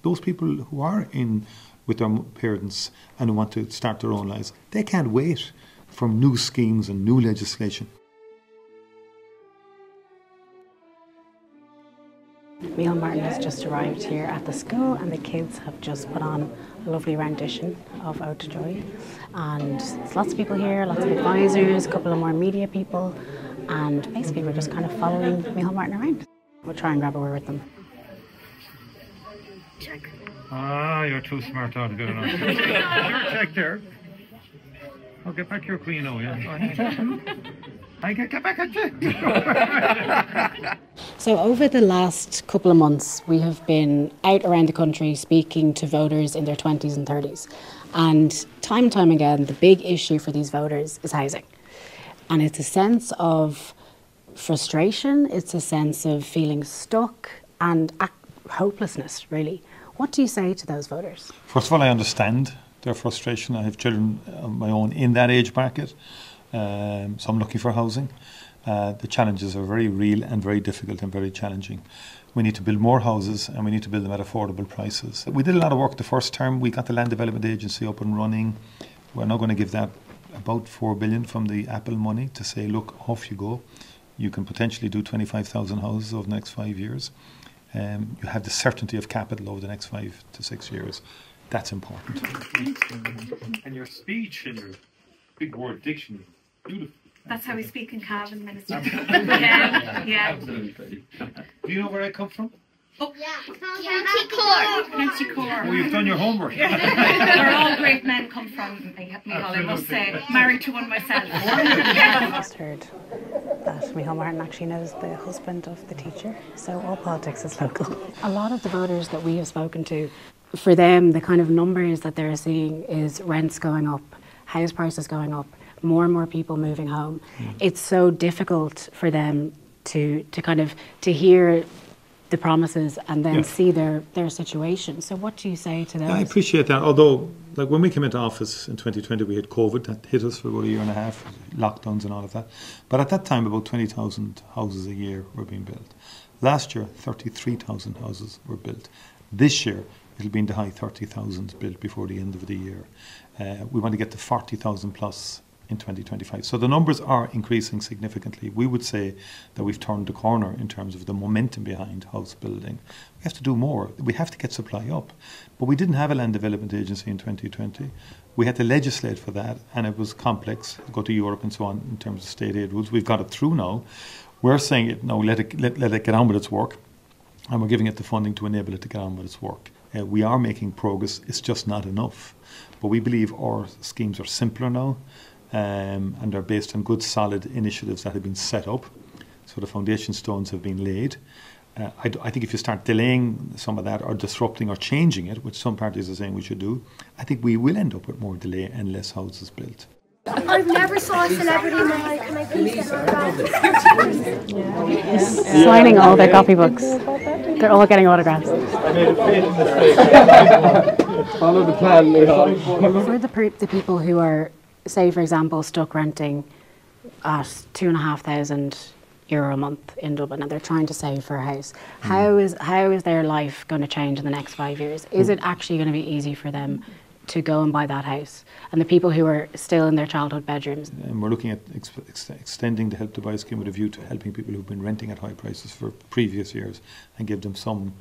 Those people who are in with their parents and who want to start their own lives, they can't wait for new schemes and new legislation. Micheál Martin has just arrived here at the school and the kids have just put on a lovely rendition of Ode to Joy. And there's lots of people here, lots of advisors, a couple of more media people, and basically we're just kind of following Micheál Martin around. We'll try and grab a word with them. Check. Ah, you're too smart on good enough. Sure, check there. Oh, get back your queen now, yeah. I get back at you. So over the last couple of months, we have been out around the country speaking to voters in their 20s and 30s. And time again, the big issue for these voters is housing. And it's a sense of frustration, it's a sense of feeling stuck and hopelessness, really. What do you say to those voters? First of all, I understand their frustration. I have children of my own in that age bracket, so I'm looking for housing. The challenges are very real and very difficult and very challenging. We need to build more houses and we need to build them at affordable prices. We did a lot of work the first term. We got the Land Development Agency up and running. We're now going to give that about 4 billion from the Apple money to say, look, off you go. You can potentially do 25,000 houses over the next 5 years. You have the certainty of capital over the next 5 to 6 years. That's important. And your speech and your big word dictionary, beautiful. That's how we speak in Cavan, Minister. Yeah. Absolutely. Do you know where I come from? Oh, County Cork. Oh, you've done your homework. Where all great men come from, Micheál, I must say. Married to one myself. I just heard that Micheál Martin actually knows the husband of the teacher, so all politics is local. A lot of the voters that we have spoken to, for them, the kind of numbers that they're seeing is rents going up, house prices going up, more and more people moving home. It's so difficult for them to hear the promises and then see their situation. So what do you say to them? I appreciate that, although like when we came into office in 2020 we had COVID that hit us for about a year and a half, lockdowns and all of that. But at that time about 20,000 houses a year were being built. Last year 33,000 houses were built. This year it'll be in the high 30,000 built before the end of the year. We want to get to 40,000 plus in 2025. So the numbers are increasing significantly. We would say that we've turned the corner in terms of the momentum behind house building. We have to do more. We have to get supply up. But we didn't have a Land Development Agency in 2020. We had to legislate for that, and it was complex, go to Europe and so on in terms of state aid rules. We've got it through now. We're saying it now, let it get on with its work, and we're giving it the funding to enable it to get on with its work. We are making progress. It's just not enough. But we believe our schemes are simpler now, and they're based on good, solid initiatives that have been set up. So the foundation stones have been laid. I think if you start delaying some of that or disrupting or changing it, which some parties are saying we should do, I think we will end up with more delay and less houses built. I've never saw a celebrity in my life. Can I please get my autograph? Signing all their copybooks. They're all getting autographs. I made a fatal mistake. Follow the plan, Micheál. For the people who are, say for example, stuck renting at €2,500 a month in Dublin and they're trying to save for a house, how is their life going to change in the next 5 years? Is it actually going to be easy for them to go and buy that house? And the people who are still in their childhood bedrooms. And we're looking at extending the Help to Buy scheme with a view to helping people who've been renting at high prices for previous years and give them some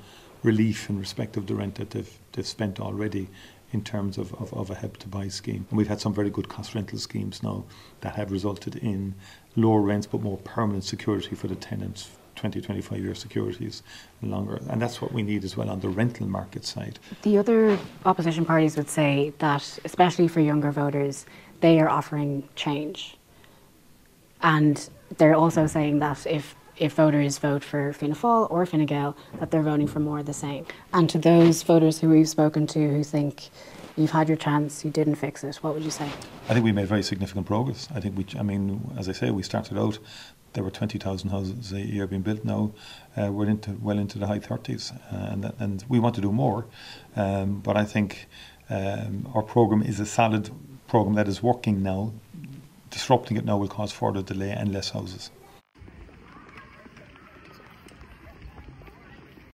relief in respect of the rent that they've spent already in terms of a Help to Buy scheme. And we've had some very good cost rental schemes now that have resulted in lower rents but more permanent security for the tenants, 20, 25-year securities and longer. And that's what we need as well on the rental market side. The other opposition parties would say that, especially for younger voters, they are offering change. And they're also saying that if voters vote for Fianna Fáil or Fine Gael, that they're voting for more of the same. And to those voters who we've spoken to who think you've had your chance, you didn't fix it, what would you say? I think we made very significant progress. I think as I say, we started out, there were 20,000 houses a year being built. Now we're well into the high 30s, and we want to do more. But I think our programme is a solid programme that is working now. Disrupting it now will cause further delay and less houses.